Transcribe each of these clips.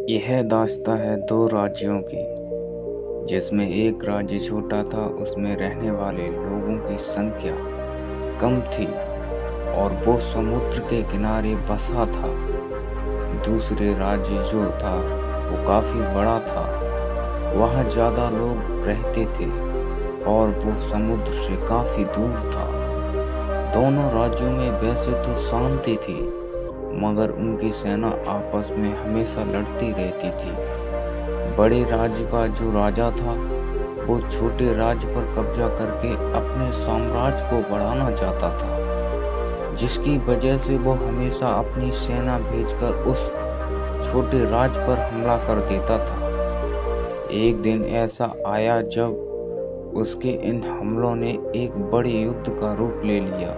यह दास्तां है दो राज्यों की, जिसमें एक राज्य छोटा था। उसमें रहने वाले लोगों की संख्या कम थी और वो समुद्र के किनारे बसा था। दूसरे राज्य जो था वो काफी बड़ा था। वहाँ ज्यादा लोग रहते थे और वो समुद्र से काफी दूर था। दोनों राज्यों में वैसे तो शांति थी, मगर उनकी सेना आपस में हमेशा लड़ती रहती थी। बड़े राज्य का जो राजा था वो छोटे राज्य पर कब्जा करके अपने साम्राज्य को बढ़ाना चाहता था, जिसकी वजह से वो हमेशा अपनी सेना भेजकर उस छोटे राज्य पर हमला कर देता था। एक दिन ऐसा आया जब उसके इन हमलों ने एक बड़े युद्ध का रूप ले लिया,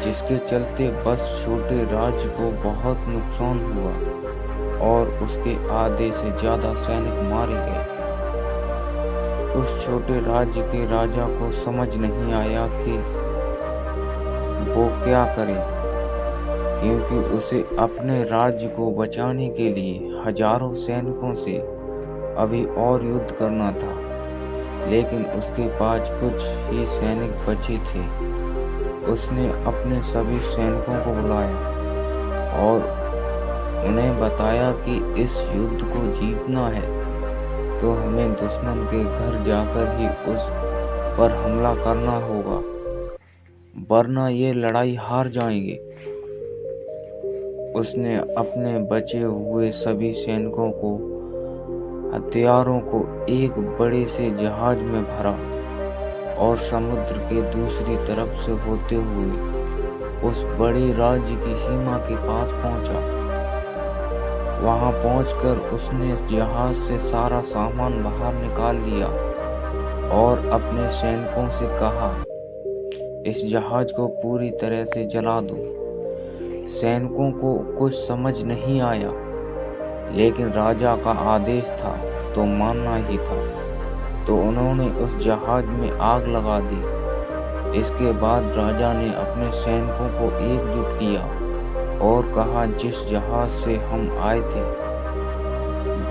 जिसके चलते बस छोटे राज्य को बहुत नुकसान हुआ और उसके आधे से ज्यादा सैनिक मारे गए। उस छोटे राज्य के राजा को समझ नहीं आया कि वो क्या करे, क्योंकि उसे अपने राज्य को बचाने के लिए हजारों सैनिकों से अभी और युद्ध करना था। लेकिन उसके पास कुछ ही सैनिक बचे थे। उसने अपने सभी सैनिकों को बुलाया और उन्हें बताया कि इस युद्ध को जीतना है तो हमें दुश्मन के घर जाकर ही उस पर हमला करना होगा, वरना ये लड़ाई हार जाएंगे। उसने अपने बचे हुए सभी सैनिकों को, हथियारों को एक बड़े से जहाज में भरा और समुद्र के दूसरी तरफ से होते हुए उस बड़े राज्य की सीमा के पास पहुंचा। वहां पहुंचकर उसने जहाज से सारा सामान बाहर निकाल दिया और अपने सैनिकों से कहा, इस जहाज को पूरी तरह से जला दो। सैनिकों को कुछ समझ नहीं आया, लेकिन राजा का आदेश था तो मानना ही था। तो उन्होंने उस जहाज में आग लगा दी। इसके बाद राजा ने अपने सैनिकों को एकजुट किया और कहा, जिस जहाज से हम आए थे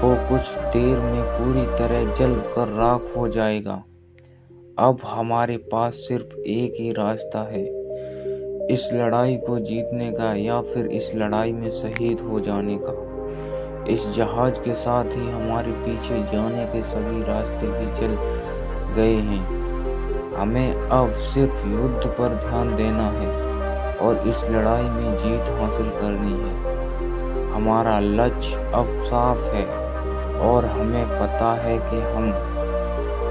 वो कुछ देर में पूरी तरह जल कर राख हो जाएगा। अब हमारे पास सिर्फ एक ही रास्ता है, इस लड़ाई को जीतने का या फिर इस लड़ाई में शहीद हो जाने का। इस जहाज के साथ ही हमारे पीछे जाने के सभी रास्ते भी चल गए हैं। हमें अब सिर्फ युद्ध पर ध्यान देना है और इस लड़ाई में जीत हासिल करनी है। हमारा लक्ष्य अब साफ है और हमें पता है कि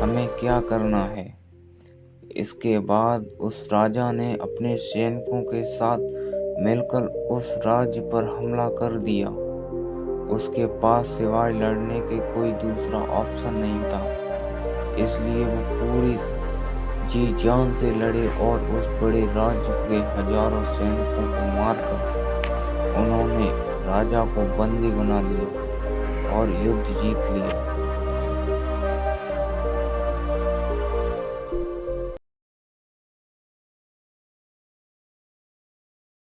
हमें क्या करना है। इसके बाद उस राजा ने अपने सैनिकों के साथ मिलकर उस राज्य पर हमला कर दिया। उसके पास सिवाय लड़ने के कोई दूसरा ऑप्शन नहीं था, इसलिए वो पूरी जी जान से लड़े और उस बड़े राज्य के हजारों सैनिकों को मारकर उन्होंने राजा को बंदी बना लिया और युद्ध जीत लिया।